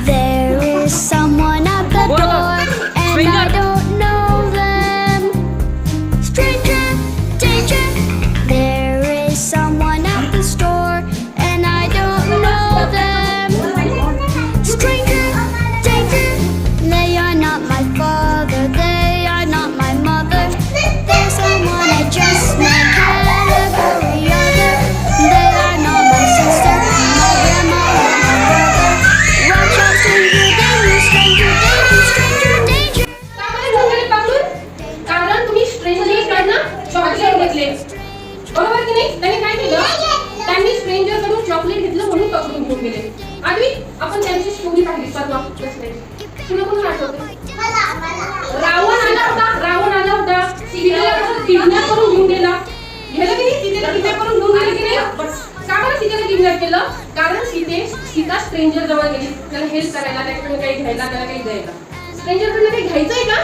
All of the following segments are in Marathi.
There is someone at the door, and I don't know them. Stranger, danger. There is someone at the store, and I don't know them. Stranger, danger. They are not my father, they are not my mother. They're someone I just met, category other. They are not my sister, my grandma, or my brother. Watch out, stranger, danger, stranger, danger, stranger, danger. कारण तुम्ही स्ट्रेंजरकडनं चॉकलेट घेतले, बरोबर की नाही? त्यांनी काय केलं? त्यांनी स्ट्रेंजरकडून चॉकलेट घेतलं म्हणून पकडून घेऊन गेले. आधी आपण त्यांची स्टोरी पाहिली परवा. तुला कोण आठवतं? रावण आला होता. सीतेला कसं किडनॅप करून घेऊन गेला. गेलं की नाही? सीतेला किडनॅप करून घेऊन गेले की नाही? का बरं सीतेला किडनॅप केलं? कारण सीता स्ट्रेंजर जवळ गेली, त्याला हेल्प करायला, त्याच्याकडून काही घ्यायला, त्याला काही द्यायला. स्ट्रेंजरकडनं काही घ्यायचंय का?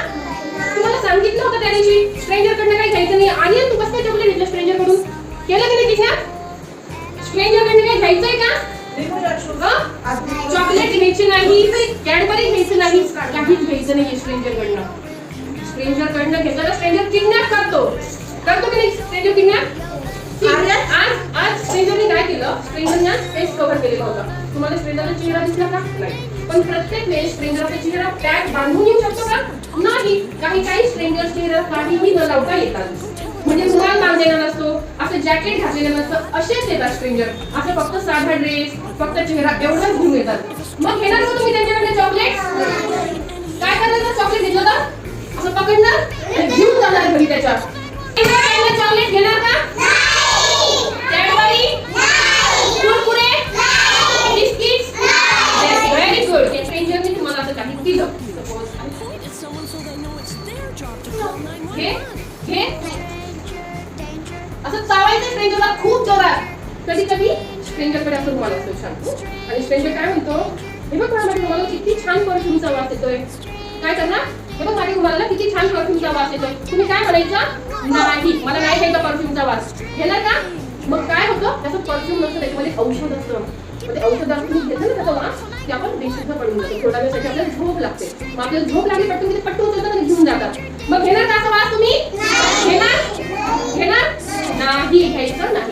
तुम्हाला सांगितलं होतं त्या दिवशी स्ट्रेंजरकडनं काही घ्यायचं नाही. आणि तू कसं काय चॉकलेट घेतलं स्ट्रेंजरकडून? केलं की नाही किडनॅप? स्ट्रेंजरकडनं काही घ्यायचंय का? चॉकलेट घ्यायची नाही, कॅडबरी घ्यायचं नाही, काहीच घ्यायचं नाही स्ट्रेंजरकडनं. स्ट्रेंजरकडनं घेतलं तर स्ट्रेंजर किडनॅप करतो की नाही? Stranger kidnap. आज स्ट्रेंजरने काय केलं? स्ट्रेंजरने फेस कव्हर केलेला होता. तुम्हाला स्ट्रेंजरचा चेहरा दिसला का? नाही. पण प्रत्येक वेळेस स्ट्रेंजरचा चेहरा टॅग बांधून येऊ शकतो का? नाही. काही स्ट्रेंजर चेहरा काहीही न लावता येतात. म्हणजे रुमाल बांधलेला नसतो, असं जॅकेट घातलेलं नसतं, असेच येतात स्ट्रेंजर. असं फक्त साधा ड्रेस, फक्त चेहरा एवढंच घेऊन येतात. मग घेणार का तुम्ही त्यांच्याकडे चॉकलेट? काय करणार? चॉकलेट घेतलं तर असं पकडणार आणि घेऊन जाणार घरी त्याच्या. चॉकलेट घेणार का? Cadbury, Kurkure, biscuits. Very good. स्ट्रेंजरने तुम्हाला असं काही दिलं. घे. असं चावायचं स्ट्रेंजरला खूप जोरात. कधी स्ट्रेंजरकडे असं रुमाल असतो छान, आणि स्ट्रेंजर काय म्हणतो, हे बघ माझ्या रुमाला किती छान परफ्यूमचा वास येतोय. काय करणार? हे बघ माझ्या रुमाला किती छान परफ्यूमचा वास येतोय. तुम्ही काय म्हणायचं? नाही, मला नाही घ्यायचा परफ्यूमचा वास. घेणार का? मग काय होतं? त्याचं परफ्यूम नसतं, त्याच्यामध्ये औषध असतं. ते औषध तुम्ही घेतलं ना त्याचा वास, ते आपण बेशुद्ध पडून जातो. थोड्या वेळासाठी आपल्याला झोप लागते. मग आपल्याला झोप लागली पट्टू होतं तर घेऊन जातात. मग घेणार का असा वास तुम्ही? घेणार? नाही, घ्यायचं नाही.